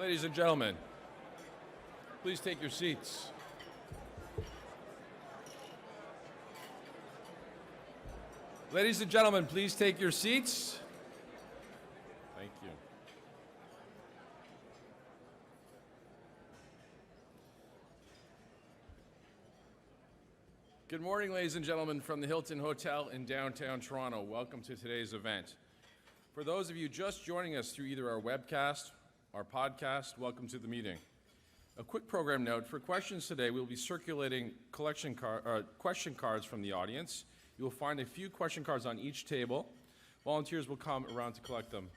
Ladies and gentlemen, please take your seats. Ladies and gentlemen, please take your seats. Thank you. Good morning, ladies and gentlemen, from the Hilton Hotel in downtown Toronto. Welcome to today's event. For those of you just joining us through either our webcast, our podcast, welcome to the meeting. A quick program note, for questions today, we'll be circulating question cards from the audience. You will find a few question cards on each table. Volunteers will come around to collect them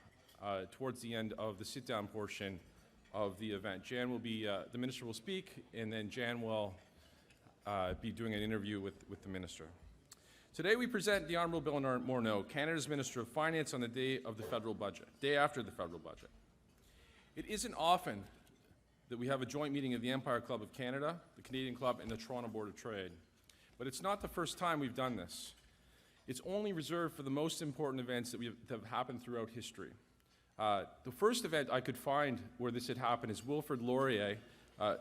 towards the end of the sit-down portion of the event. Jan will be, the minister will speak, and then Jan will be doing an interview with the minister. Today we present the Honourable Bill Morneau, Canada's Minister of Finance, on the day of the federal budget, day after the federal budget. It isn't often that we have a joint meeting of the Empire Club of Canada, the Canadian Club, and the Toronto Board of Trade. But it's not the first time we've done this. It's only reserved for the most important events that have happened throughout history. The first event I could find where this had happened is Wilfrid Laurier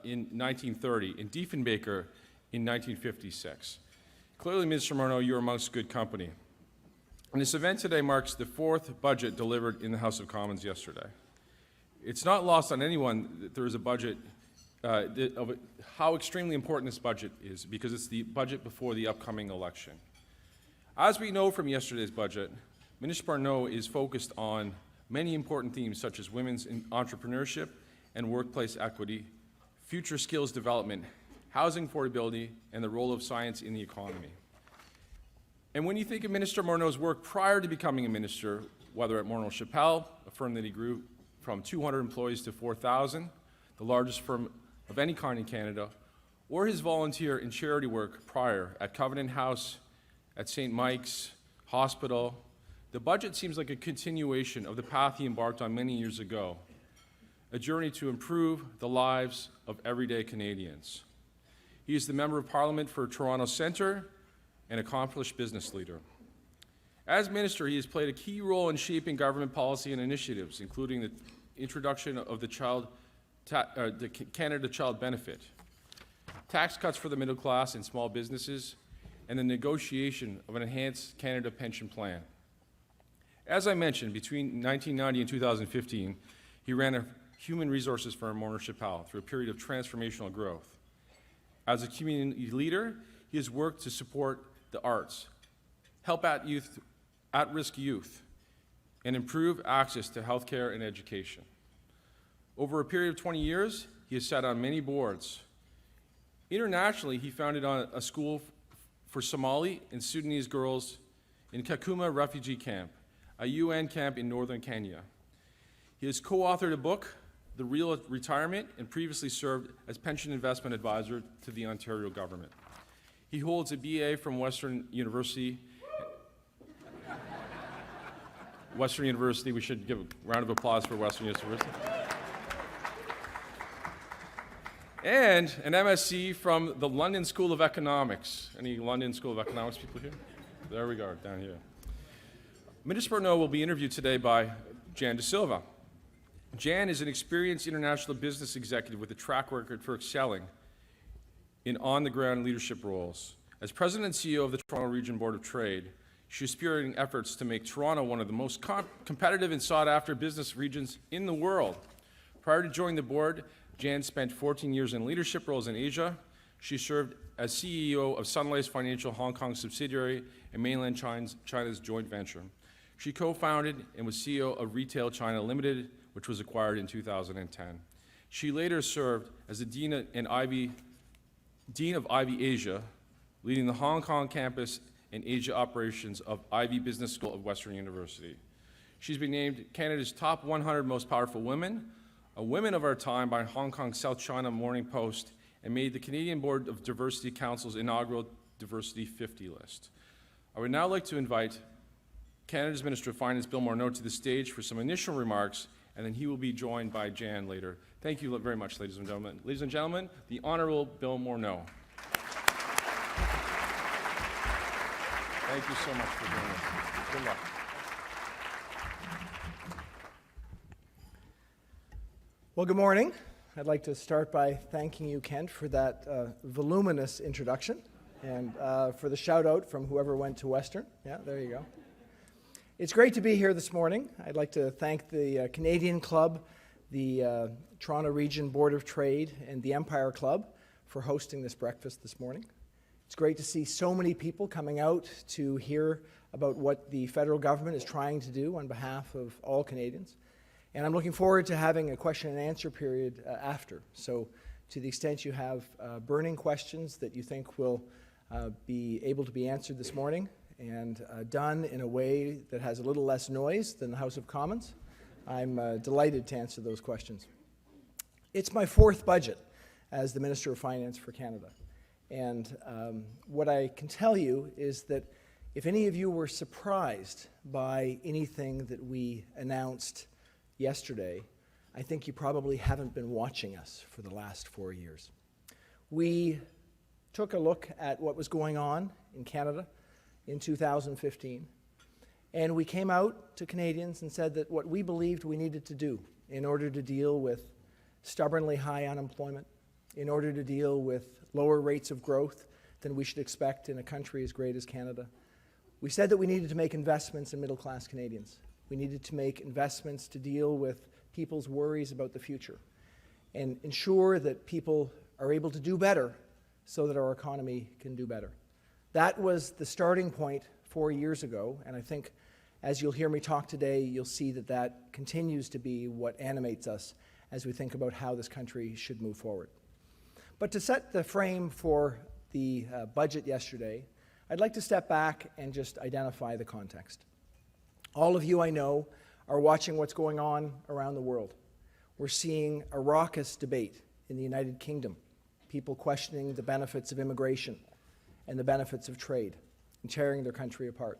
in 1930 and Diefenbaker in 1956. Clearly, Mr. Morneau, you're amongst good company. And this event today marks the fourth budget delivered in the House of Commons yesterday. It's not lost on anyone that there is a budget, of how extremely important this budget is, because it's the budget before the upcoming election. As we know from yesterday's budget, Minister Morneau is focused on many important themes such as women's entrepreneurship and workplace equity, future skills development, housing affordability, and the role of science in the economy. And when you think of Minister Morneau's work prior to becoming a minister, whether at Morneau Chappelle, a firm that he grew from 200 employees to 4,000, the largest firm of any kind in Canada, or his volunteer and charity work prior at Covenant House, at St. Mike's Hospital, the budget seems like a continuation of the path he embarked on many years ago, a journey to improve the lives of everyday Canadians. He is the Member of Parliament for Toronto Centre, an accomplished business leader. As Minister, he has played a key role in shaping government policy and initiatives, including the introduction of the Canada Child Benefit, tax cuts for the middle class and small businesses, and the negotiation of an enhanced Canada pension plan. As I mentioned, between 1990 and 2015, he ran a human resources firm, Morneau Chappelle, through a period of transformational growth. As a community leader, he has worked to support the arts, help at-risk youth, and improve access to healthcare and education. Over a period of 20 years, he has sat on many boards. Internationally, he founded a school for Somali and Sudanese girls in Kakuma refugee camp, a UN camp in northern Kenya. He has co-authored a book, The Real Retirement, and previously served as pension investment advisor to the Ontario government. He holds a BA from Western University. Western University, we should give a round of applause for Western University. And an MSc from the London School of Economics. Any London School of Economics people here? There we go, down here. Minister Morneau will be interviewed today by Jan De Silva. Jan is an experienced international business executive with a track record for excelling in on-the-ground leadership roles. As President and CEO of the Toronto Region Board of Trade, she is spearheading efforts to make Toronto one of the most competitive and sought-after business regions in the world. Prior to joining the board, Jan spent 14 years in leadership roles in Asia. She served as CEO of Sunlight Financial Hong Kong subsidiary and mainland China's joint venture. She co-founded and was CEO of Retail China Limited, which was acquired in 2010. She later served as the Dean of Ivy Asia, leading the Hong Kong campus and Asia operations of Ivy Business School of Western University. She's been named Canada's top 100 most powerful women, a Women of Our Time by Hong Kong South China Morning Post, and made the Canadian Board of Diversity Council's inaugural Diversity 50 list. I would now like to invite Canada's Minister of Finance, Bill Morneau, to the stage for some initial remarks, and then he will be joined by Jan later. Thank you very much, ladies and gentlemen. Ladies and gentlemen, the Honourable Bill Morneau. Thank you so much for joining us. Good luck. Well, good morning. I'd like to start by thanking you, Kent, for that voluminous introduction and for the shout out from whoever went to Western. Yeah, there you go. It's great to be here this morning. I'd like to thank the Canadian Club, the Toronto Region Board of Trade, and the Empire Club for hosting this breakfast this morning. It's great to see so many people coming out to hear about what the federal government is trying to do on behalf of all Canadians. And I'm looking forward to having a question and answer period after. So to the extent you have burning questions that you think will be able to be answered this morning and done in a way that has a little less noise than the House of Commons, I'm delighted to answer those questions. It's my fourth budget as the Minister of Finance for Canada. And what I can tell you is that if any of you were surprised by anything that we announced yesterday, I think you probably haven't been watching us for the last 4 years. We took a look at what was going on in Canada in 2015, and we came out to Canadians and said that what we believed we needed to do in order to deal with stubbornly high unemployment, in order to deal with lower rates of growth than we should expect in a country as great as Canada, we said that we needed to make investments in middle-class Canadians. We needed to make investments to deal with people's worries about the future and ensure that people are able to do better so that our economy can do better. That was the starting point 4 years ago, and I think as you'll hear me talk today, you'll see that that continues to be what animates us as we think about how this country should move forward. But to set the frame for the budget yesterday, I'd like to step back and just identify the context. All of you, I know, are watching what's going on around the world. We're seeing a raucous debate in the United Kingdom, people questioning the benefits of immigration and the benefits of trade and tearing their country apart.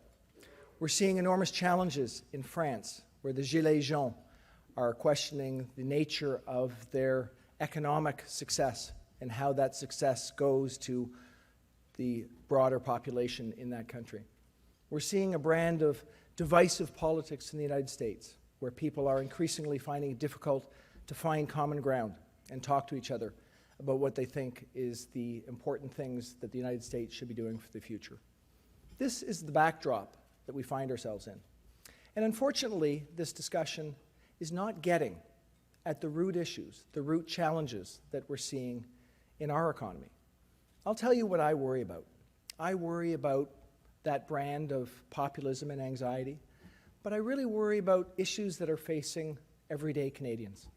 We're seeing enormous challenges in France, where the Gilets jaunes are questioning the nature of their economic success and how that success goes to the broader population in that country. We're seeing a brand of divisive politics in the United States, where people are increasingly finding it difficult to find common ground and talk to each other about what they think is the important things that the United States should be doing for the future. This is the backdrop that we find ourselves in. And unfortunately, this discussion is not getting at the root issues, the root challenges that we're seeing in our economy. I'll tell you what I worry about. I worry about that brand of populism and anxiety, but I really worry about issues that are facing everyday Canadians.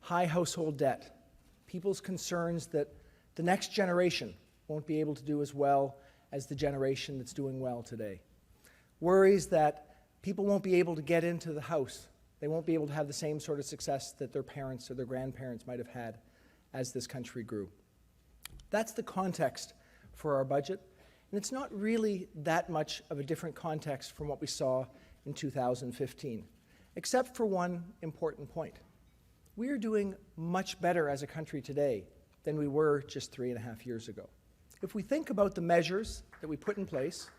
High household debt, people's concerns that the next generation won't be able to do as well as the generation that's doing well today. Worries that people won't be able to get into the house. They won't be able to have the same sort of success that their parents or their grandparents might have had as this country grew. That's the context for our budget. And it's not really that much of a different context from what we saw in 2015, except for one important point. We are doing much better as a country today than we were just 3.5 years ago. If we think about the measures that we put in place,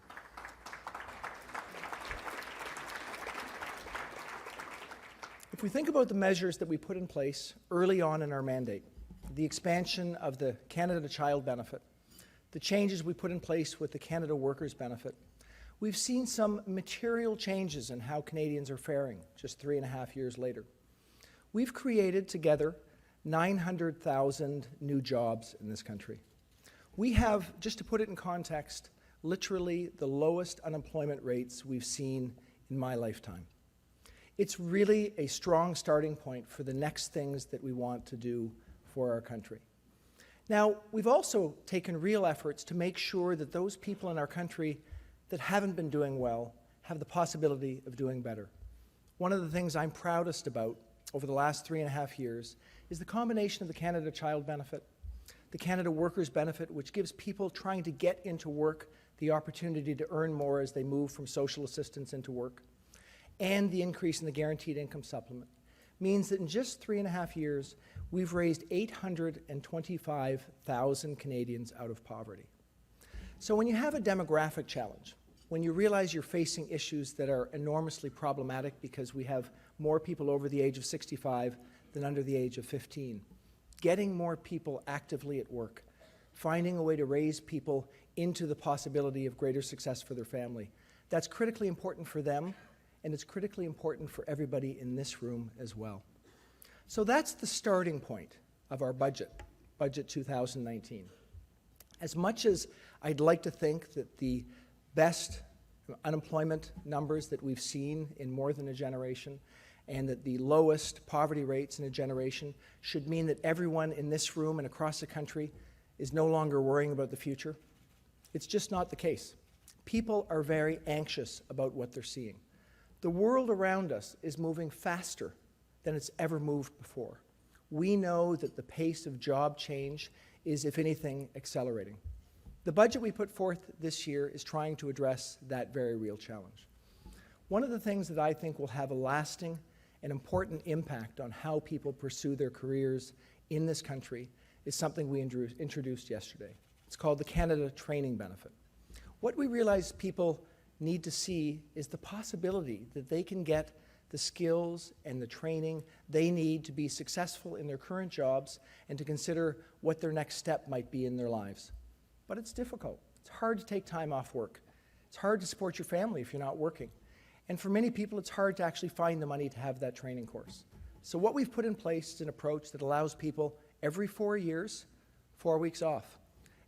early on in our mandate, the expansion of the Canada Child Benefit, the changes we put in place with the Canada Workers Benefit, we've seen some material changes in how Canadians are faring just 3.5 years later. We've created together 900,000 new jobs in this country. We have, just to put it in context, literally the lowest unemployment rates we've seen in my lifetime. It's really a strong starting point for the next things that we want to do for our country. Now, we've also taken real efforts to make sure that those people in our country that haven't been doing well have the possibility of doing better. One of the things I'm proudest about over the last 3.5 years is the combination of the Canada Child Benefit, the Canada Workers Benefit, which gives people trying to get into work the opportunity to earn more as they move from social assistance into work, and the increase in the Guaranteed Income Supplement, means that in just 3.5 years, we've raised 825,000 Canadians out of poverty. So when you have a demographic challenge, when you realize you're facing issues that are enormously problematic because we have more people over the age of 65 than under the age of 15, getting more people actively at work, finding a way to raise people into the possibility of greater success for their family. That's critically important for them, and it's critically important for everybody in this room as well. So that's the starting point of our budget, Budget 2019. As much as I'd like to think that the best unemployment numbers that we've seen in more than a generation, and that the lowest poverty rates in a generation should mean that everyone in this room and across the country is no longer worrying about the future, it's just not the case. People are very anxious about what they're seeing. The world around us is moving faster than it's ever moved before. We know that the pace of job change is, if anything, accelerating. The budget we put forth this year is trying to address that very real challenge. One of the things that I think will have a lasting and important impact on how people pursue their careers in this country is something we introduced yesterday. It's called the Canada Training Benefit. What we realize people need to see is the possibility that they can get the skills and the training they need to be successful in their current jobs and to consider what their next step might be in their lives. But it's difficult. It's hard to take time off work. It's hard to support your family if you're not working. And for many people, it's hard to actually find the money to have that training course. So what we've put in place is an approach that allows people every 4 years, 4 weeks off.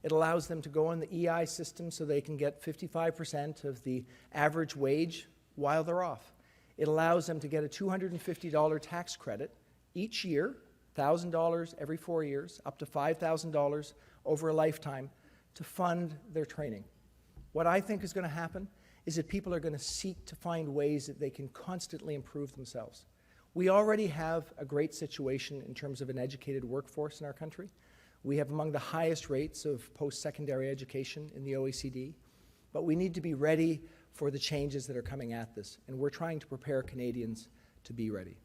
It allows them to go on the EI system so they can get 55% of the average wage while they're off. It allows them to get a $250 tax credit each year, $1,000 every 4 years, up to $5,000 over a lifetime to fund their training. What I think is going to happen is that people are going to seek to find ways that they can constantly improve themselves. We already have a great situation in terms of an educated workforce in our country. We have among the highest rates of post-secondary education in the OECD, but we need to be ready for the changes that are coming at this, and we're trying to prepare Canadians to be ready.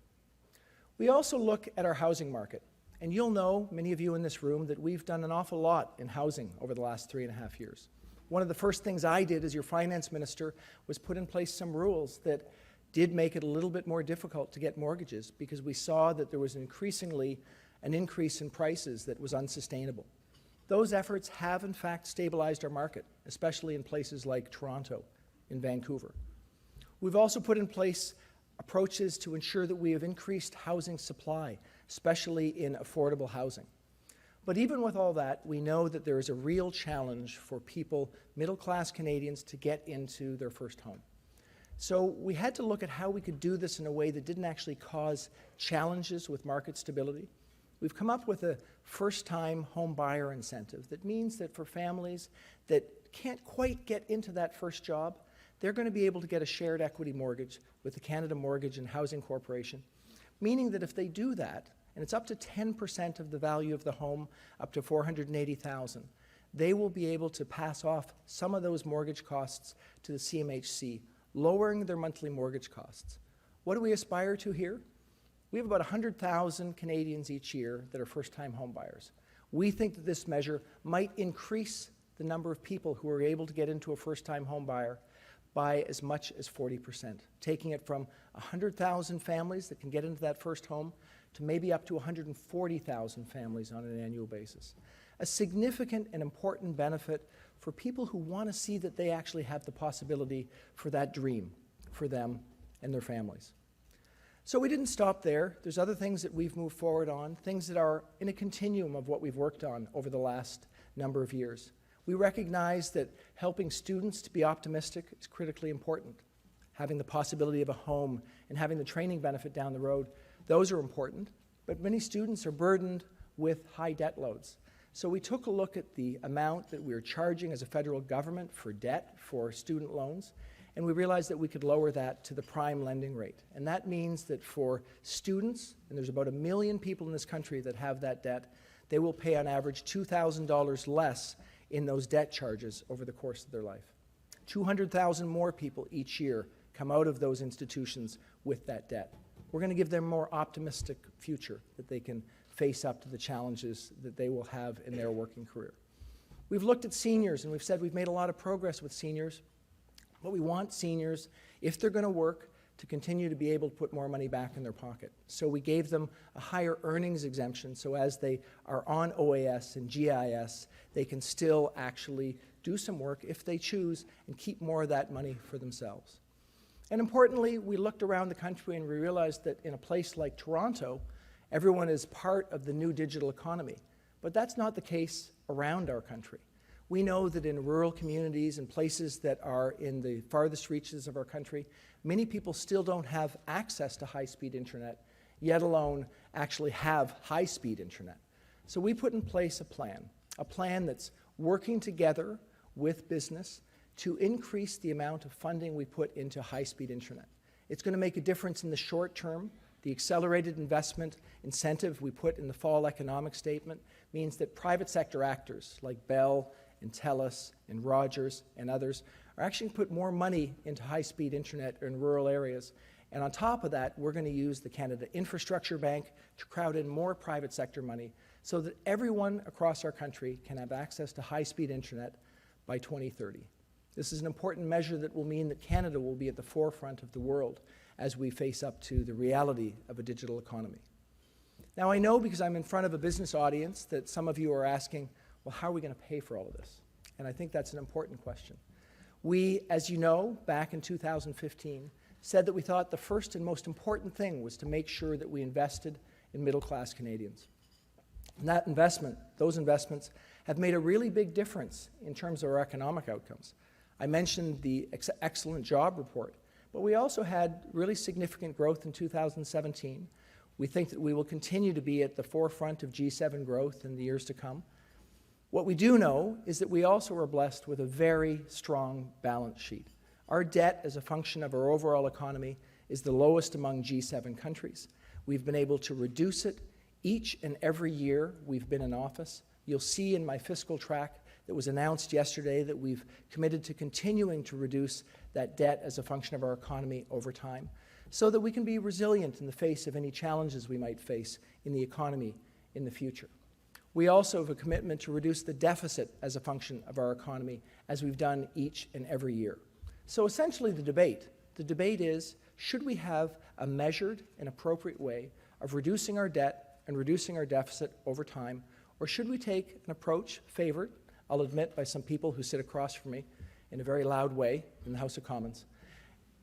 We also look at our housing market, and you'll know, many of you in this room, that we've done an awful lot in housing over the last 3.5 years. One of the first things I did as your finance minister was put in place some rules that did make it a little bit more difficult to get mortgages because we saw that there was increasingly an increase in prices that was unsustainable. Those efforts have in fact stabilized our market, especially in places like Toronto, in Vancouver. We've also put in place approaches to ensure that we have increased housing supply, especially in affordable housing. But even with all that, we know that there is a real challenge for people, middle-class Canadians, to get into their first home. So we had to look at how we could do this in a way that didn't actually cause challenges with market stability. We've come up with a first-time home buyer incentive that means that for families that can't quite get into that first job, they're going to be able to get a shared equity mortgage with the Canada Mortgage and Housing Corporation, meaning that if they do that, and it's up to 10% of the value of the home, up to $480,000, they will be able to pass off some of those mortgage costs to the CMHC, lowering their monthly mortgage costs. What do we aspire to here? We have about 100,000 Canadians each year that are first-time home buyers. We think that this measure might increase the number of people who are able to get into a first-time home buyer by as much as 40%, taking it from 100,000 families that can get into that first home to maybe up to 140,000 families on an annual basis. A significant and important benefit for people who want to see that they actually have the possibility for that dream for them and their families. So we didn't stop there. There's other things that we've moved forward on, things that are in a continuum of what we've worked on over the last number of years. We recognize that helping students to be optimistic is critically important. Having the possibility of a home and having the training benefit down the road, those are important, but many students are burdened with high debt loads. So we took a look at the amount that we were charging as a federal government for debt for student loans, and we realized that we could lower that to the prime lending rate. And that means that for students, and there's about 1 million people in this country that have that debt, they will pay on average $2,000 less in those debt charges over the course of their life. 200,000 more people each year come out of those institutions with that debt. We're going to give them a more optimistic future that they can face up to the challenges that they will have in their working career. We've looked at seniors, and we've said we've made a lot of progress with seniors, but we want seniors, if they're going to work, to continue to be able to put more money back in their pocket. So we gave them a higher earnings exemption, so as they are on OAS and GIS, they can still actually do some work if they choose and keep more of that money for themselves. And importantly, we looked around the country and we realized that in a place like Toronto, everyone is part of the new digital economy. But that's not the case around our country. We know that in rural communities and places that are in the farthest reaches of our country, many people still don't have access to high-speed internet, yet alone actually have high-speed internet. So we put in place a plan that's working together with business to increase the amount of funding we put into high-speed internet. It's going to make a difference in the short term. The accelerated investment incentive we put in the fall economic statement means that private sector actors like Bell and TELUS and Rogers and others are actually going to put more money into high-speed internet in rural areas. And on top of that, we're going to use the Canada Infrastructure Bank to crowd in more private sector money so that everyone across our country can have access to high-speed internet by 2030. This is an important measure that will mean that Canada will be at the forefront of the world as we face up to the reality of a digital economy. Now, I know because I'm in front of a business audience that some of you are asking, well, how are we going to pay for all of this? And I think that's an important question. We, as you know, back in 2015, said that we thought the first and most important thing was to make sure that we invested in middle-class Canadians. And that investment, those investments, have made a really big difference in terms of our economic outcomes. I mentioned the excellent job report, but we also had really significant growth in 2017. We think that we will continue to be at the forefront of G7 growth in the years to come. What we do know is that we also are blessed with a very strong balance sheet. Our debt as a function of our overall economy is the lowest among G7 countries. We've been able to reduce it each and every year we've been in office. You'll see in my fiscal track that was announced yesterday that we've committed to continuing to reduce that debt as a function of our economy over time so that we can be resilient in the face of any challenges we might face in the economy in the future. We also have a commitment to reduce the deficit as a function of our economy, as we've done each and every year. So essentially the debate is, should we have a measured and appropriate way of reducing our debt and reducing our deficit over time, or should we take an approach favored, I'll admit, by some people who sit across from me in a very loud way in the House of Commons,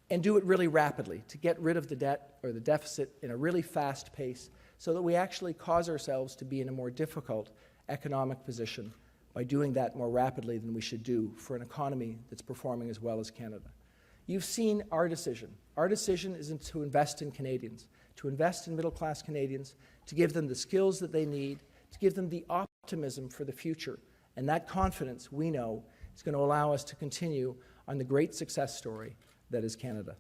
and do it really rapidly to get rid of the debt or the deficit in a really fast pace so that we actually cause ourselves to be in a more difficult economic position by doing that more rapidly than we should do for an economy that's performing as well as Canada. You've seen our decision. Our decision is to invest in Canadians, to invest in middle-class Canadians, to give them the skills that they need, to give them the optimism for the future. And that confidence, we know, is going to allow us to continue on the great success story that is Canada.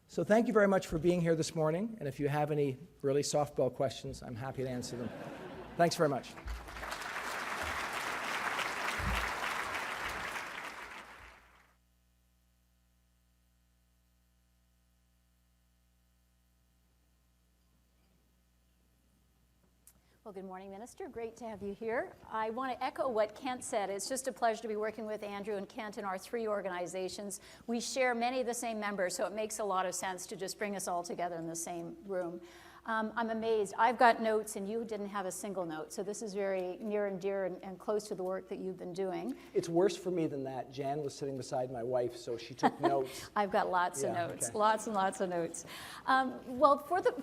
So thank you very much for being here this morning. And if you have any really softball questions, I'm happy to answer them. Thanks very much. Well, good morning, Minister. Great to have you here. I want to echo what Kent said. It's just a pleasure to be working with Andrew and Kent in our three organizations. We share many of the same members, so it makes a lot of sense to just bring us all together in the same room. I'm amazed. I've got notes, and you didn't have a single note, so this is very near and dear and close to the work that you've been doing. It's worse for me than that. Jan was sitting beside my wife, so she took notes. I've got lots of notes, okay. Lots and lots of notes. Well,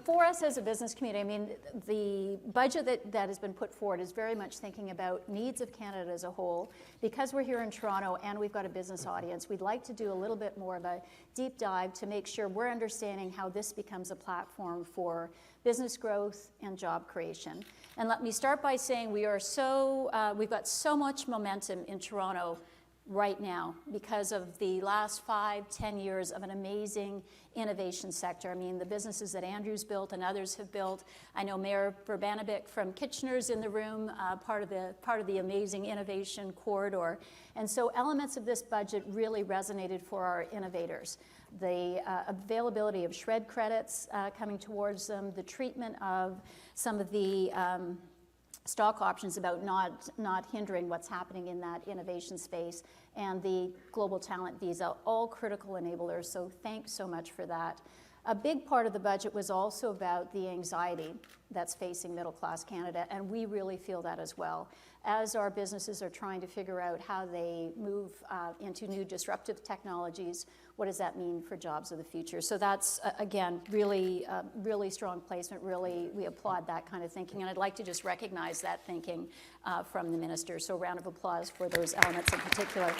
for us as a business community, I mean, the budget that has been put forward is very much thinking about needs of Canada as a whole. Because we're here in Toronto and we've got a business audience, we'd like to do a little bit more of a deep dive to make sure we're understanding how this becomes a platform for business growth and job creation. And let me start by saying we've got so much momentum in Toronto right now because of the last 5-10 years of an amazing innovation sector. I mean, the businesses that Andrew's built and others have built. I know Mayor Verbanovic from Kitchener's in the room, part of the amazing innovation corridor. And so elements of this budget really resonated for our innovators. The availability of shred credits coming towards them, the treatment of some of the stock options about not hindering what's happening in that innovation space, and the global talent visa, all critical enablers, so thanks so much for that. A big part of the budget was also about the anxiety that's facing middle-class Canada, and we really feel that as well. As our businesses are trying to figure out how they move into new disruptive technologies, what does that mean for jobs of the future? So that's, again, really, really strong placement. Really, we applaud that kind of thinking, and I'd like to just recognize that thinking from the minister. So a round of applause for those elements in particular.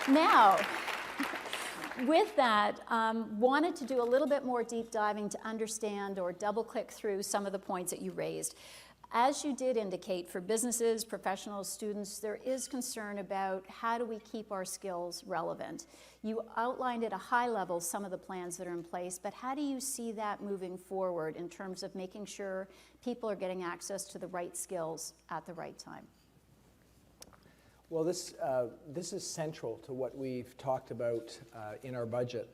Now, with that, wanted to do a little bit more deep diving to understand or double click through some of the points that you raised. As you did indicate, for businesses, professionals, students, there is concern about how do we keep our skills relevant. You outlined at a high level some of the plans that are in place, but how do you see that moving forward in terms of making sure people are getting access to the right skills at the right time? Well, this is central to what we've talked about in our budget.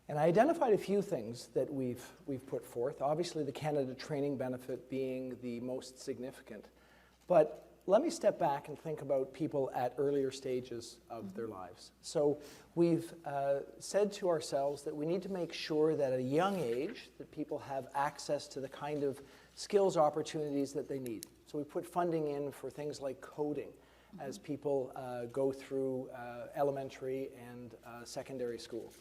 And I identified a few things that we've put forth. Obviously, the Canada Training Benefit being the most significant. But let me step back and think about people at earlier stages of their lives. So we've said to ourselves that we need to make sure that at a young age that people have access to the kind of skills opportunities that they need. So we put funding in for things like coding as people go through elementary and secondary school.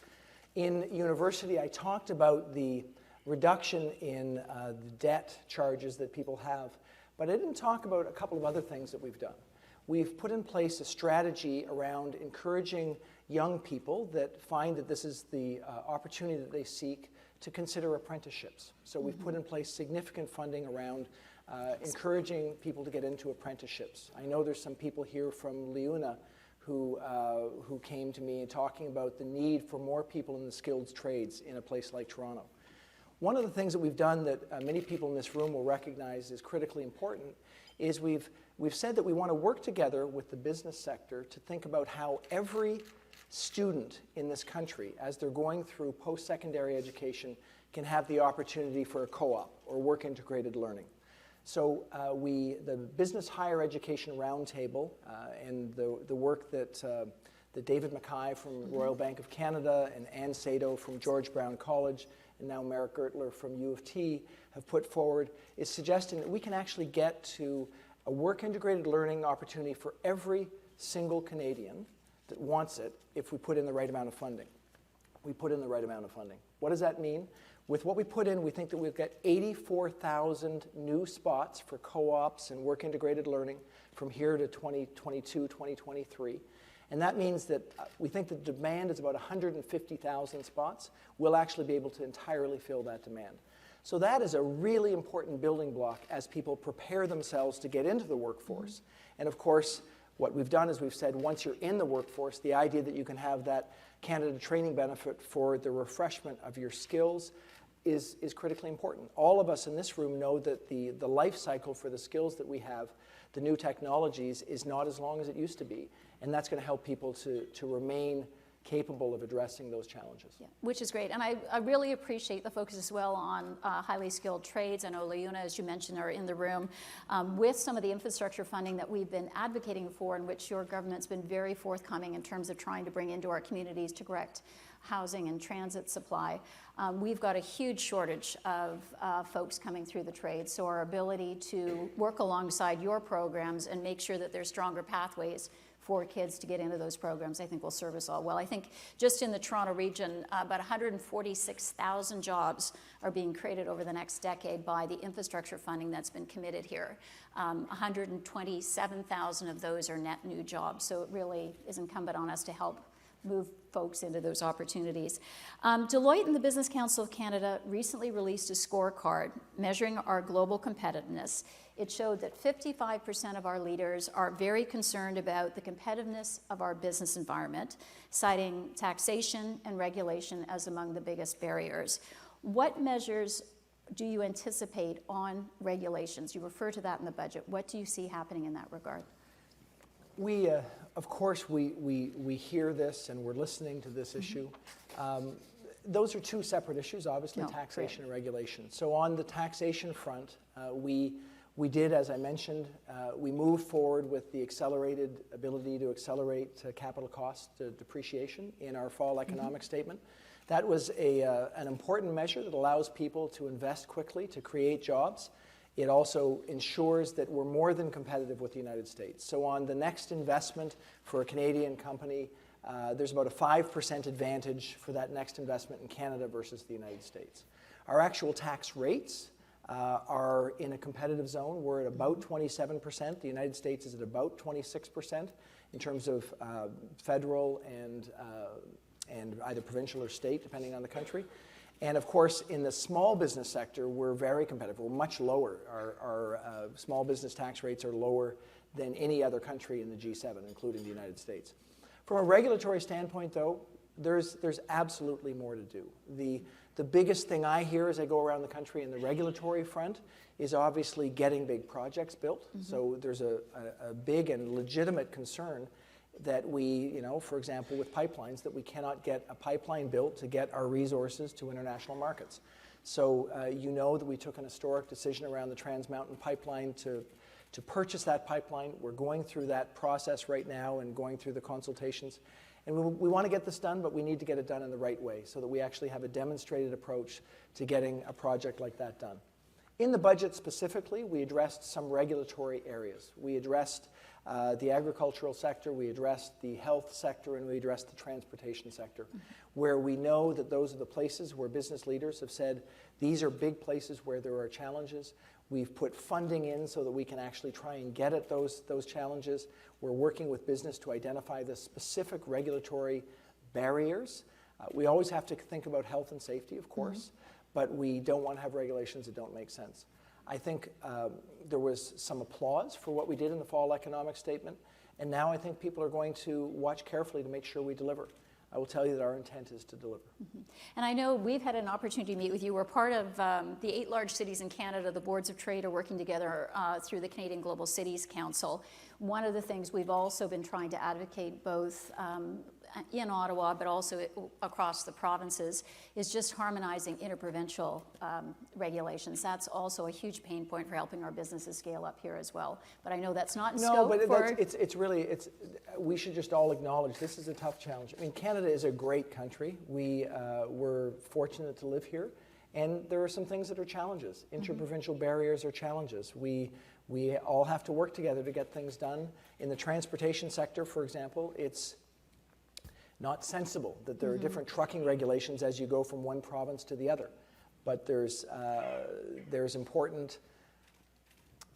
In university, I talked about the reduction in the debt charges that people have, but I didn't talk about a couple of other things that we've done. We've put in place a strategy around encouraging young people that find that this is the opportunity that they seek to consider apprenticeships. So we've put in place significant funding around encouraging people to get into apprenticeships. I know there's some people here from Leuna who came to me talking about the need for more people in the skilled trades in a place like Toronto. One of the things that we've done that many people in this room will recognize is critically important is we've said that we want to work together with the business sector to think about how every student in this country, as they're going through post-secondary education, can have the opportunity for a co-op or work-integrated learning. So the Business Higher Education Roundtable and the work that David Mackay from Royal Bank of Canada and Ann Sato from George Brown College and now Merrick Gertler from U of T have put forward is suggesting that we can actually get to a work-integrated learning opportunity for every single Canadian that wants it if we put in the right amount of funding. We put in the right amount of funding. What does that mean? With what we put in, we think that we'll get 84,000 new spots for co-ops and work-integrated learning from here to 2022, 2023. And that means that we think the demand is about 150,000 spots. We'll actually be able to entirely fill that demand. So that is a really important building block as people prepare themselves to get into the workforce. And of course, what we've done is we've said once you're in the workforce, the idea that you can have that Canada Training Benefit for the refreshment of your skills is critically important. All of us in this room know that the life cycle for the skills that we have, the new technologies, is not as long as it used to be. And that's going to help people to remain capable of addressing those challenges. Yeah, which is great. And I really appreciate the focus as well on highly skilled trades. I know Leuna, as you mentioned, are in the room with some of the infrastructure funding that we've been advocating for, in which your government's been very forthcoming in terms of trying to bring into our communities to correct housing and transit supply. We've got a huge shortage of folks coming through the trades, so our ability to work alongside your programs and make sure that there's stronger pathways for kids to get into those programs, I think will serve us all well. I think just in the Toronto region, about 146,000 jobs are being created over the next decade by the infrastructure funding that's been committed here. 127,000 of those are net new jobs, so it really is incumbent on us to help move folks into those opportunities. Deloitte and the Business Council of Canada recently released a scorecard measuring our global competitiveness. It showed that 55% of our leaders are very concerned about the competitiveness of our business environment, citing taxation and regulation as among the biggest barriers. What measures do you anticipate on regulations? You refer to that in the budget. What do you see happening in that regard? We, of course, we hear this and we're listening to this issue. Those are two separate issues, obviously, taxation and regulation. So on the taxation front, we did, as I mentioned, we moved forward with the accelerated ability to accelerate capital cost depreciation in our fall economic statement. That was an important measure that allows people to invest quickly, to create jobs. It also ensures that we're more than competitive with the United States. So on the next investment for a Canadian company, there's about a 5% advantage for that next investment in Canada versus the United States. Our actual tax rates are in a competitive zone. We're at about 27%. The United States is at about 26% in terms of federal and either provincial or state, depending on the country. And of course, in the small business sector, we're very competitive. We're much lower. Our small business tax rates are lower than any other country in the G7, including the United States. From a regulatory standpoint, though, there's absolutely more to do. The biggest thing I hear as I go around the country in the regulatory front is obviously getting big projects built. So there's a big and legitimate concern that we, for example, with pipelines, that we cannot get a pipeline built to get our resources to international markets. So that we took an historic decision around the Trans Mountain Pipeline to purchase that pipeline. We're going through that process right now and going through the consultations. And we want to get this done, but we need to get it done in the right way so that we actually have a demonstrated approach to getting a project like that done. In the budget specifically, we addressed some regulatory areas. We addressed the agricultural sector, we addressed the health sector, and we addressed the transportation sector, where we know that those are the places where business leaders have said, these are big places where there are challenges. We've put funding in so that we can actually try and get at those challenges. We're working with business to identify the specific regulatory barriers. We always have to think about health and safety, of course, but we don't want to have regulations that don't make sense. I think there was some applause for what we did in the fall economic statement, and now I think people are going to watch carefully to make sure we deliver. I will tell you that our intent is to deliver. And I know we've had an opportunity to meet with you. We're part of the 8 large cities in Canada. The boards of trade are working together through the Canadian Global Cities Council. One of the things we've also been trying to advocate both in Ottawa, but also across the provinces, is just harmonizing interprovincial regulations. That's also a huge pain point for helping our businesses scale up here as well. But I know that's not in scope. No, but we should just all acknowledge this is a tough challenge. I mean, Canada is a great country. We're fortunate to live here, and there are some things that are challenges. Interprovincial barriers are challenges. We all have to work together to get things done. In the transportation sector, for example, it's not sensible that there are different trucking regulations as you go from one province to the other. But there's important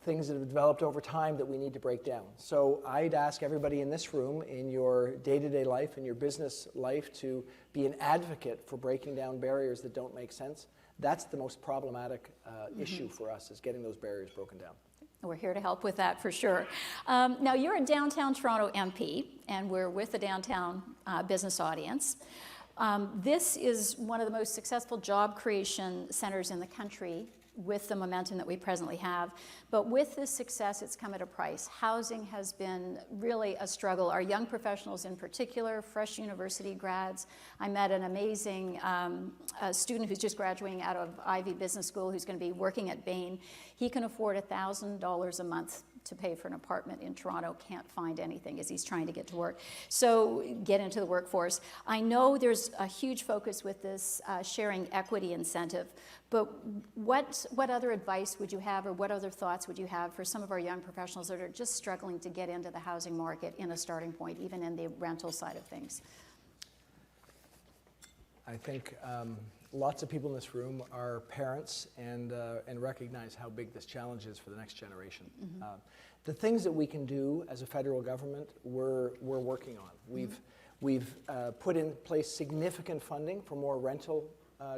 things that have developed over time that we need to break down. So I'd ask everybody in this room, in your day-to-day life, in your business life, to be an advocate for breaking down barriers that don't make sense. That's the most problematic issue for us, is getting those barriers broken down. We're here to help with that for sure. Now, you're a downtown Toronto MP, and we're with the downtown business audience. This is one of the most successful job creation centers in the country with the momentum that we presently have. But with this success, it's come at a price. Housing has been really a struggle. Our young professionals in particular, fresh university grads. I met an amazing student who's just graduating out of Ivey Business School who's going to be working at Bain. He can afford $1,000 a month to pay for an apartment in Toronto, can't find anything as he's trying to get to work. So get into the workforce. I know there's a huge focus with this sharing equity incentive, but what other advice would you have, or what other thoughts would you have for some of our young professionals that are just struggling to get into the housing market in a starting point, even in the rental side of things? I think lots of people in this room are parents and recognize how big this challenge is for the next generation. The things that we can do as a federal government, we're working on. We've put in place significant funding for more rental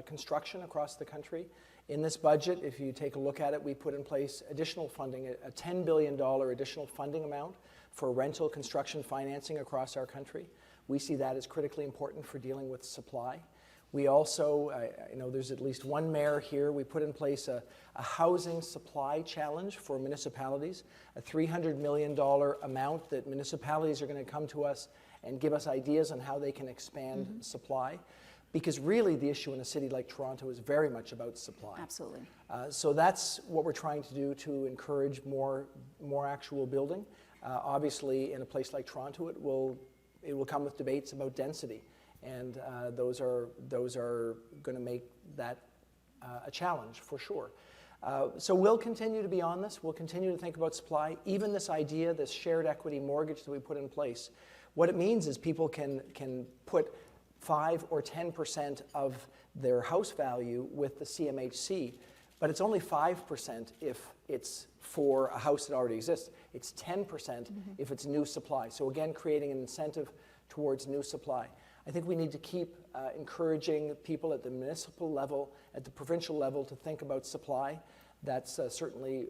construction across the country. In this budget, if you take a look at it, we put in place additional funding, a $10 billion additional funding amount for rental construction financing across our country. We see that as critically important for dealing with supply. We also, I know there's at least one mayor here, we put in place a housing supply challenge for municipalities, a $300 million amount that municipalities are going to come to us and give us ideas on how they can expand supply. Because really the issue in a city like Toronto is very much about supply. Absolutely. So that's what we're trying to do to encourage more actual building. Obviously in a place like Toronto it will come with debates about density. And those are going to make that a challenge for sure. So we'll continue to be on this. We'll continue to think about supply. Even this idea, this shared equity mortgage that we put in place, what it means is people can put 5 or 10% of their house value with the CMHC, but it's only 5% if it's for a house that already exists. It's 10% if it's new supply. So again, creating an incentive towards new supply. I think we need to keep encouraging people at the municipal level, at the provincial level, to think about supply. That's certainly,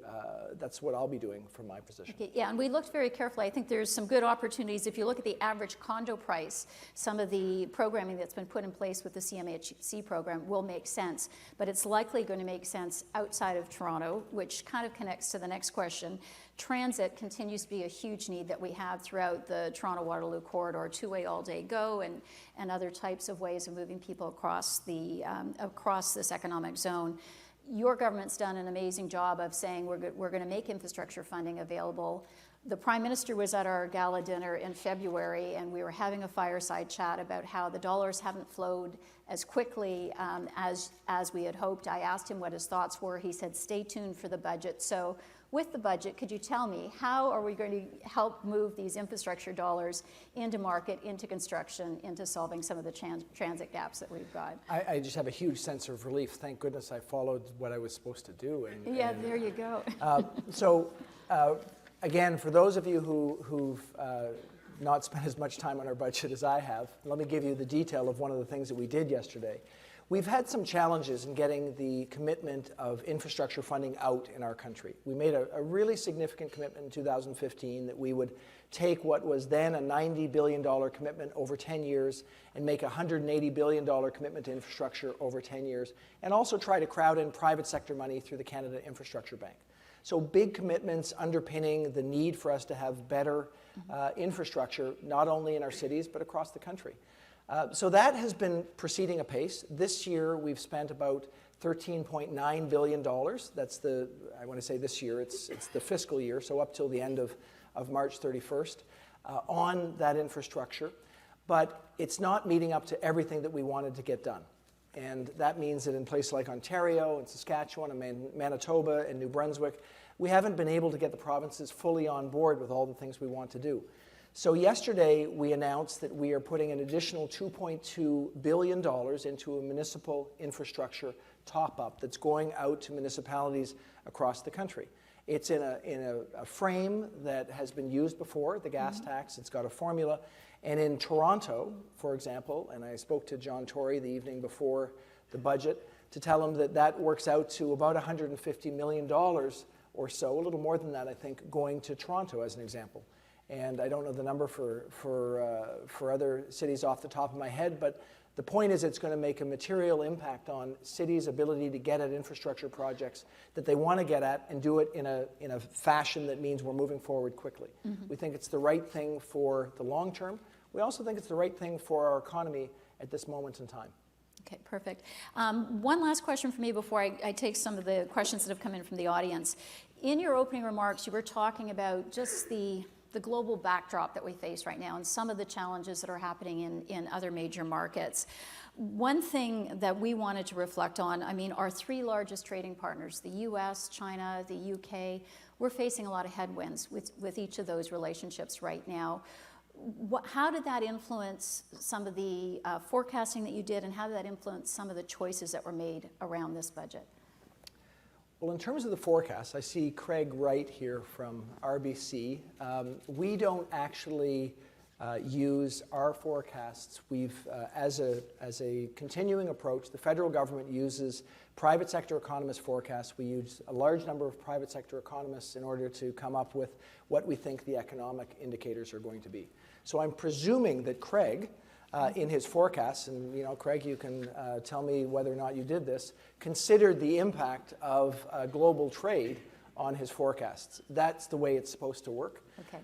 that's what I'll be doing from my position. Okay, yeah, and we looked very carefully. I think there's some good opportunities. If you look at the average condo price, some of the programming that's been put in place with the CMHC program will make sense, but it's likely going to make sense outside of Toronto, which kind of connects to the next question. Transit continues to be a huge need that we have throughout the Toronto-Waterloo corridor, two-way all-day go and other types of ways of moving people across this economic zone. Your government's done an amazing job of saying we're going to make infrastructure funding available. The Prime Minister was at our gala dinner in February, and we were having a fireside chat about how the dollars haven't flowed as quickly as we had hoped. I asked him what his thoughts were. He said, stay tuned for the budget. So with the budget, could you tell me, how are we going to help move these infrastructure dollars into market, into construction, into solving some of the transit gaps that we've got? I just have a huge sense of relief. Thank goodness I followed what I was supposed to do. There you go. Again, for those of you who've not spent as much time on our budget as I have, let me give you the detail of one of the things that we did yesterday. We've had some challenges in getting the commitment of infrastructure funding out in our country. We made a really significant commitment in 2015 that we would take what was then a $90 billion commitment over 10 years and make a $180 billion commitment to infrastructure over 10 years, and also try to crowd in private sector money through the Canada Infrastructure Bank. So big commitments underpinning the need for us to have better infrastructure, not only in our cities, but across the country. So that has been proceeding apace. This year, we've spent about $13.9 billion. That's I want to say this year, it's the fiscal year, so up till the end of March 31st, on that infrastructure. But it's not meeting up to everything that we wanted to get done. And that means that in places like Ontario and Saskatchewan and Manitoba and New Brunswick, we haven't been able to get the provinces fully on board with all the things we want to do. So yesterday, we announced that we are putting an additional $2.2 billion into a municipal infrastructure top-up that's going out to municipalities across the country. It's in a frame that has been used before, the gas tax. It's got a formula. And in Toronto, for example, and I spoke to John Tory the evening before the budget to tell him that that works out to about $150 million or so, a little more than that, I think, going to Toronto as an example. And I don't know the number for other cities off the top of my head, but the point is it's going to make a material impact on cities' ability to get at infrastructure projects that they want to get at and do it in a fashion that means we're moving forward quickly. We think it's the right thing for the long term. We also think it's the right thing for our economy at this moment in time. Okay, perfect. One last question for me before I take some of the questions that have come in from the audience. In your opening remarks, you were talking about just the global backdrop that we face right now and some of the challenges that are happening in other major markets. One thing that we wanted to reflect on, I mean, our three largest trading partners, the US, China, the UK, we're facing a lot of headwinds with each of those relationships right now. How did that influence some of the forecasting that you did, and how did that influence some of the choices that were made around this budget? Well, in terms of the forecast, I see Craig Wright here from RBC. We don't actually use our forecasts. As a continuing approach, the federal government uses private sector economists' forecasts. We use a large number of private sector economists in order to come up with what we think the economic indicators are going to be. So I'm presuming that Craig, in his forecasts, and Craig, you can tell me whether or not you did this, considered the impact of global trade on his forecasts. That's the way it's supposed to work. Okay.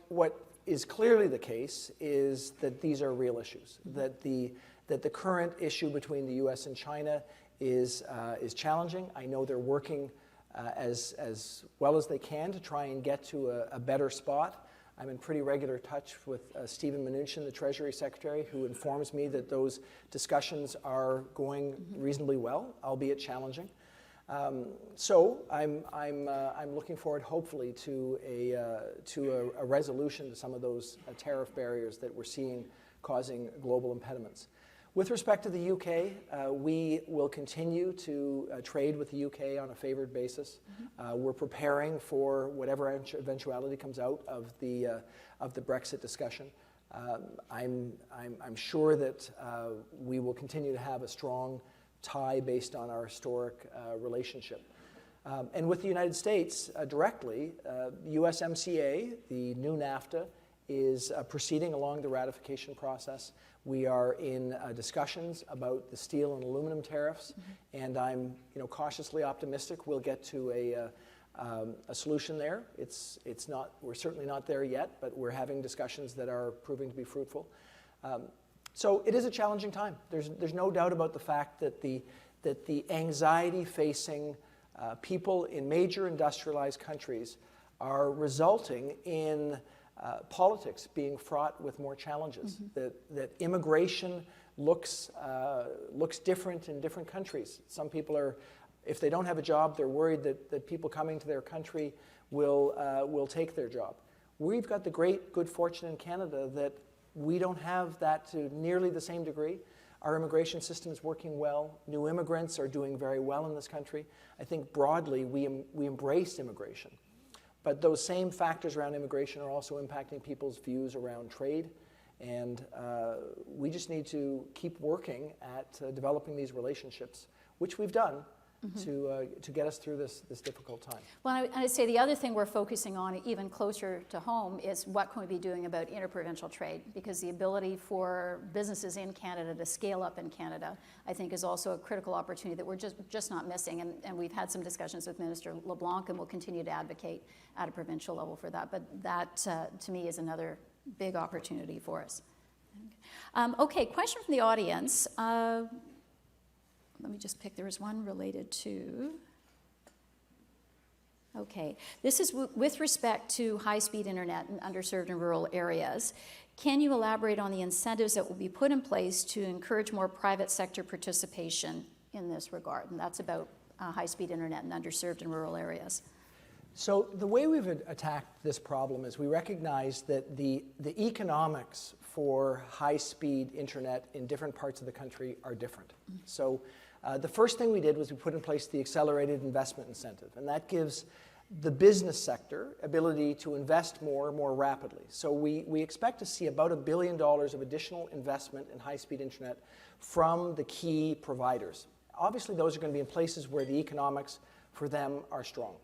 What is clearly the case is that these are real issues, that the current issue between the U.S. and China is challenging. I know they're working as well as they can to try and get to a better spot. I'm in pretty regular touch with Stephen Mnuchin, the Treasury Secretary, who informs me that those discussions are going reasonably well, albeit challenging. So I'm looking forward, hopefully, to a resolution to some of those tariff barriers that we're seeing causing global impediments. With respect to the UK, we will continue to trade with the UK on a favored basis. We're preparing for whatever eventuality comes out of the Brexit discussion. I'm sure that we will continue to have a strong tie based on our historic relationship. And with the United States directly, USMCA, the new NAFTA, is proceeding along the ratification process. We are in discussions about the steel and aluminum tariffs, and I'm cautiously optimistic we'll get to a solution there. We're certainly not there yet, but we're having discussions that are proving to be fruitful. So it is a challenging time. There's no doubt about the fact that the anxiety facing people in major industrialized countries are resulting in politics being fraught with more challenges. That immigration looks different in different countries. Some people are, if they don't have a job, they're worried that people coming to their country will take their job. We've got the great good fortune in Canada that we don't have that to nearly the same degree. Our immigration system is working well. New immigrants are doing very well in this country. I think broadly we embrace immigration. But those same factors around immigration are also impacting people's views around trade. And we just need to keep working at developing these relationships, which we've done, to get us through this difficult time. Well, I'd say the other thing we're focusing on even closer to home is what can we be doing about interprovincial trade, because the ability for businesses in Canada to scale up in Canada, I think, is also a critical opportunity that we're just not missing. And we've had some discussions with Minister LeBlanc, and we'll continue to advocate at a provincial level for that. But that, to me, is another big opportunity for us. Okay, question from the audience. Let me just pick, there was one related to, okay. This is with respect to high-speed internet in underserved and rural areas. Can you elaborate on the incentives that will be put in place to encourage more private sector participation in this regard? And that's about high-speed internet in underserved and rural areas. So the way we've attacked this problem is we recognize that the economics for high-speed internet in different parts of the country are different. So the first thing we did was we put in place the accelerated investment incentive, and that gives the business sector ability to invest more rapidly. So we expect to see about $1 billion of additional investment in high-speed internet from the key providers. Obviously, those are going to be in places where the economics for them are strong.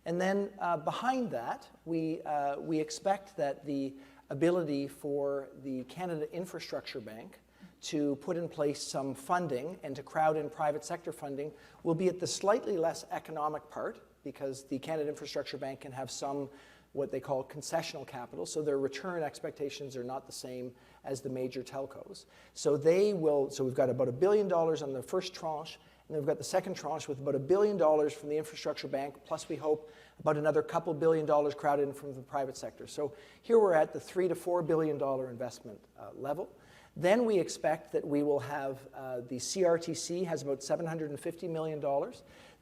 And then behind that, we expect that the ability for the Canada Infrastructure Bank to put in place some funding and to crowd in private sector funding will be at the slightly less economic part, because the Canada Infrastructure Bank can have some what they call concessional capital, so their return expectations are not the same as the major telcos. So we've got about $1 billion on the first tranche, and then we've got the second tranche with about $1 billion from the Infrastructure Bank, plus we hope about another couple $1 billion crowded in from the private sector. So here we're at the $3 to $4 billion investment level. Then we expect that we will have the CRTC has about $750 million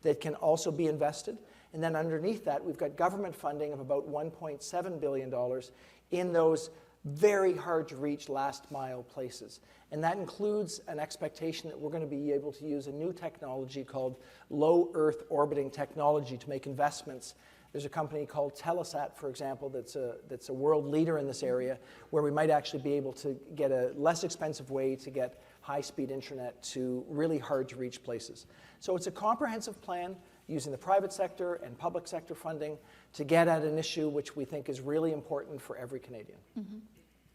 that can also be invested. And then underneath that, we've got government funding of about $1.7 billion in those very hard to reach last mile places. And that includes an expectation that we're going to be able to use a new technology called low Earth orbiting technology to make investments. There's a company called Telesat, for example, that's a world leader in this area, where we might actually be able to get a less expensive way to get high-speed internet to really hard-to-reach places. So it's a comprehensive plan using the private sector and public sector funding to get at an issue which we think is really important for every Canadian.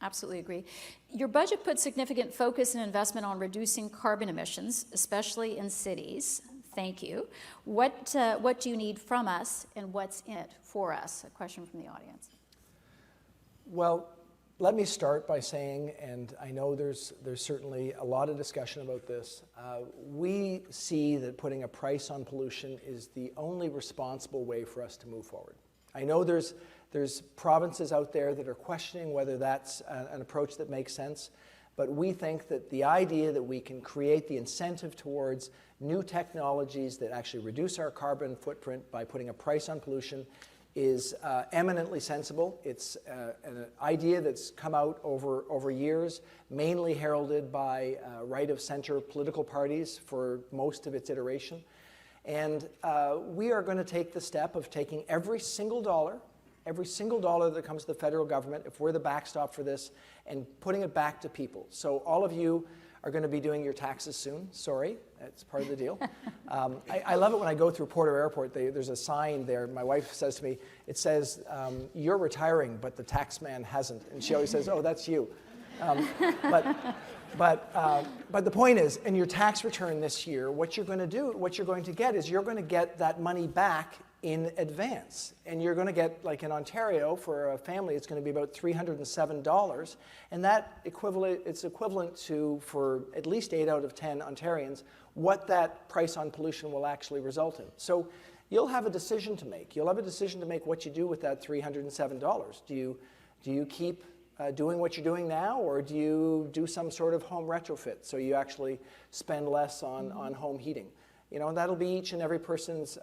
Absolutely agree. Your budget puts significant focus and investment on reducing carbon emissions, especially in cities. Thank you. What do you need from us, and what's in it for us? A question from the audience. Well, let me start by saying, and I know there's certainly a lot of discussion about this, we see that putting a price on pollution is the only responsible way for us to move forward. I know there's provinces out there that are questioning whether that's an approach that makes sense, but we think that the idea that we can create the incentive towards new technologies that actually reduce our carbon footprint by putting a price on pollution is eminently sensible. It's an idea that's come out over years, mainly heralded by right-of-center political parties for most of its iteration. And we are going to take the step of taking every single dollar that comes to the federal government, if we're the backstop for this, and putting it back to people. So all of you are going to be doing your taxes soon. Sorry, that's part of the deal. I love it when I go through Porter Airport. There's a sign there. My wife says to me, it says, "You're retiring, but the tax man hasn't." And she always says, "Oh, that's you." But the point is, in your tax return this year, what you're going to get is you're going to get that money back in advance. And you're going to get, like in Ontario, for a family, it's going to be about $307. And that it's equivalent to, for at least 8 out of 10 Ontarians, what that price on pollution will actually result in. So you'll have a decision to make. You'll have a decision to make what you do with that $307. Do you keep doing what you're doing now, or do you do some sort of home retrofit so you actually spend less on home heating? You know, that'll be each and every person's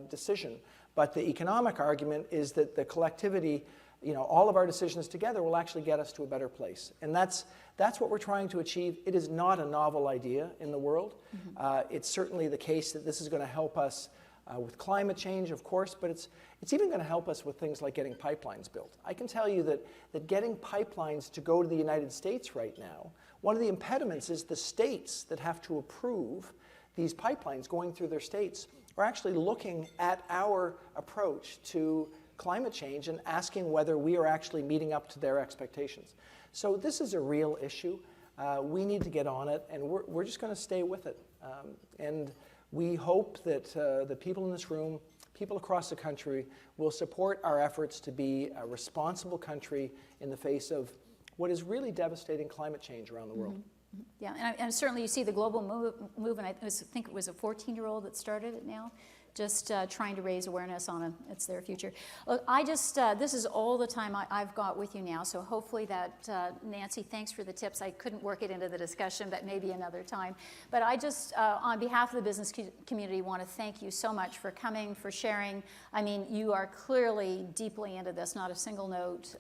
decision. But the economic argument is that the collectivity, you know, all of our decisions together will actually get us to a better place. And that's what we're trying to achieve. It is not a novel idea in the world. It's certainly the case that this is going to help us with climate change, of course, but it's even going to help us with things like getting pipelines built. I can tell you that getting pipelines to go to the United States right now, one of the impediments is the states that have to approve these pipelines going through their states are actually looking at our approach to climate change and asking whether we are actually meeting up to their expectations. So this is a real issue. We need to get on it, and we're just going to stay with it. And we hope that the people in this room, people across the country, will support our efforts to be a responsible country in the face of what is really devastating climate change around the world. Yeah, and certainly you see the global movement. I think it was a 14-year-old that started it now, just trying to raise awareness on it's their future. Look, this is all the time I've got with you now, so hopefully that, Nancy, thanks for the tips. I couldn't work it into the discussion, but maybe another time. But I just, on behalf of the business community, want to thank you so much for coming, for sharing. I mean, you are clearly deeply into this, not a single note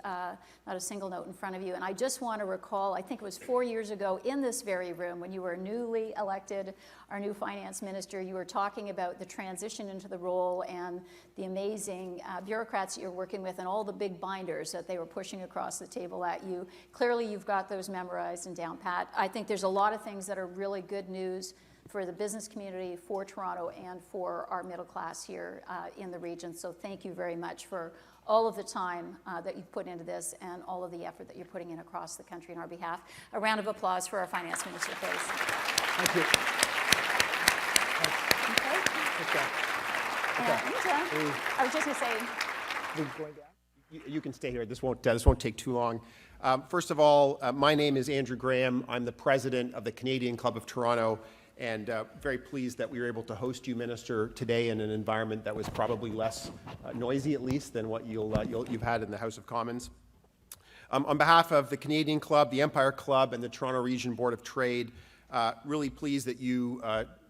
in front of you. And I just want to recall, I think it was 4 years ago in this very room, when you were newly elected, our new finance minister, you were talking about the transition into the role and the amazing bureaucrats that you're working with and all the big binders that they were pushing across the table at you. Clearly, you've got those memorized and down pat. I think there's a lot of things that are really good news for the business community, for Toronto, and for our middle class here in the region. So thank you very much for all of the time that you've put into this and all of the effort that you're putting in across the country on our behalf. A round of applause for our finance minister, please. Thank you. Okay. I was just going to say, Going down? You can stay here. This won't take too long. First of all, my name is Andrew Graham. I'm the president of the Canadian Club of Toronto, and very pleased that we were able to host you, Minister, today in an environment that was probably less noisy, at least, than what you've had in the House of Commons. On behalf of the Canadian Club, the Empire Club, and the Toronto Region Board of Trade, really pleased that you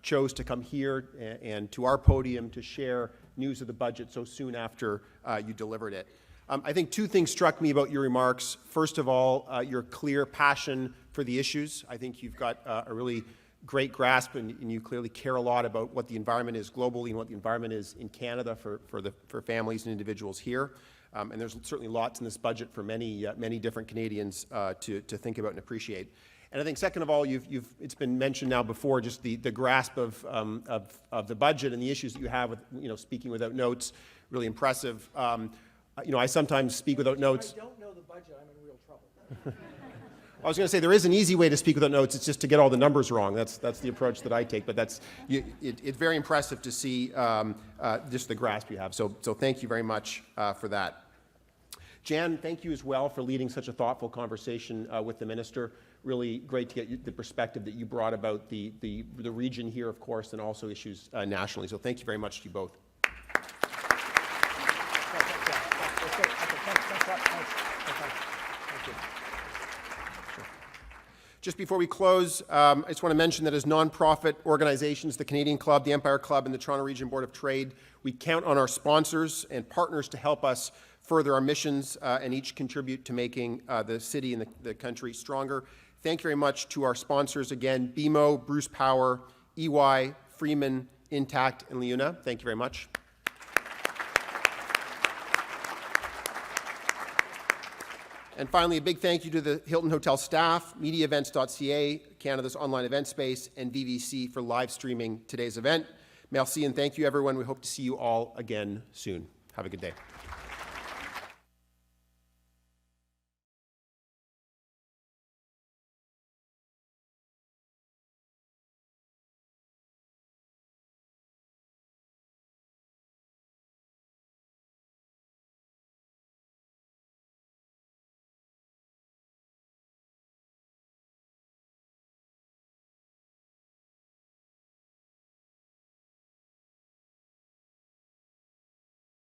chose to come here and to our podium to share news of the budget so soon after you delivered it. I think two things struck me about your remarks. First of all, your clear passion for the issues. I think you've got a really great grasp, and you clearly care a lot about what the environment is globally and what the environment is in Canada for families and individuals here. And there's certainly lots in this budget for many different Canadians to think about and appreciate. And I think, second of all, it's been mentioned now before, just the grasp of the budget and the issues that you have with, speaking without notes, really impressive. I sometimes speak without notes. If I don't know the budget, I'm in real trouble. I was going to say there is an easy way to speak without notes. It's just to get all the numbers wrong. That's the approach that I take. But it's very impressive to see just the grasp you have. So thank you very much for that. Jan, thank you as well for leading such a thoughtful conversation with the minister. Really great to get the perspective that you brought about the region here, of course, and also issues nationally. So thank you very much to you both. Thank you. Just before we close, I just want to mention that as nonprofit organizations, the Canadian Club, the Empire Club, and the Toronto Region Board of Trade, we count on our sponsors and partners to help us further our missions and each contribute to making the city and the country stronger. Thank you very much to our sponsors again, BMO, Bruce Power, EY, Freeman, Intact, and Leuna. Thank you very much. And finally, a big thank you to the Hilton Hotel staff, MediaEvents.ca, Canada's online event space, and VVC for live streaming today's event. Merci and thank you, everyone. We hope to see you all again soon. Have a good day.